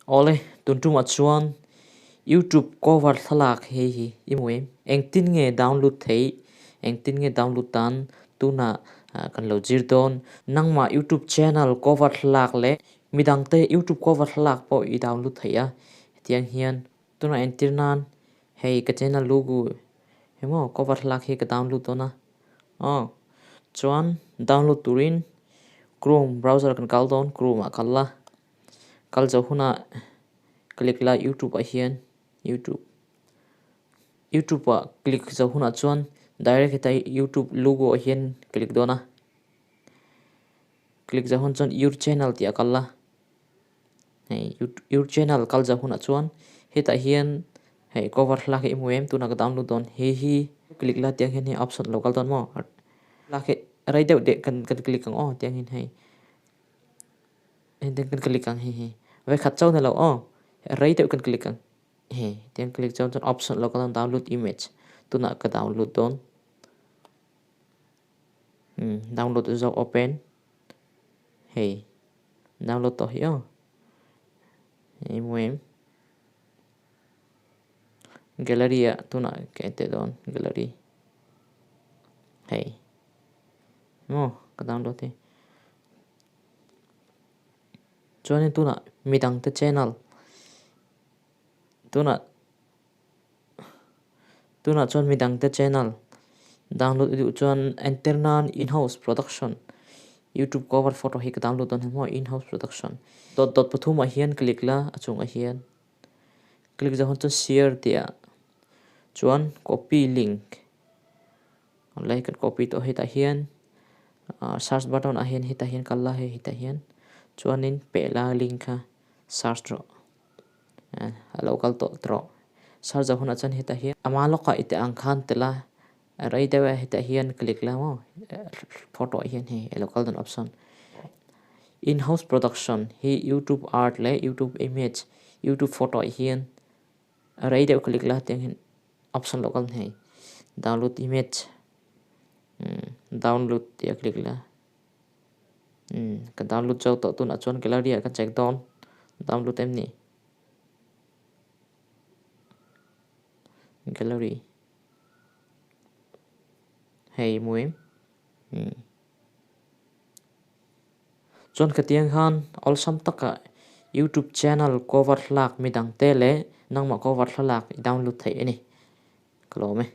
ole tuntum achuan YouTube cover thalak hi imwe engtin nge download thei engtin nge download tan tuna kan lo jirdon nangma YouTube channel cover thalak le midang te YouTube cover thalak po I download theya tiang hian tuna entirnan hei ka channel logo hemo cover thalak hi ka download tona chuan download turin Chrome browser kan kaldon Chrome akalla kalzo huna click la YouTube a hian YouTube a click zo huna chuan direct heta YouTube logo a hian click dona click zo hun chuan your channel ti akalla hei your channel kalzo huna chuan heta hian hei cover la ke imuem tuna ka download don hi click la tiang hian option local don mo la ke rai deuh de kan click ang tiang hin hei den kan click ang hi ve khat chau na lo rai deuh kan click ang tiang click chau chuan option local don download image tuna ka download don download zo open hei download to hi imuem gallery a tuna ke te don gallery hei ka download te chuan tuna midang te channel tuna chuan midang te channel download du chuan enternan in-house production YouTube cover photo hi ka download don mo in-house production dot pathum a hian click la achung a hian click za hon chu share tia chuan copy link like kan copy to heta hian search button a hian heta hian kalla heta hian chuanin pela link ha search ro local to tro search za hona chan heta hian ama loka ite ang khan tela rai dewa heta hian click la mo photo hian he local don option in-house production hi YouTube art le YouTube image YouTube photo hian rai dewa click la tiang hin option local he download image download tia click la ka download chau to tuna chuan gallery ka check down download em ni gallery hei muem chuan ka tiang han olsam taka YouTube channel cover thlak midang te le nangma cover thlak download thei ani klome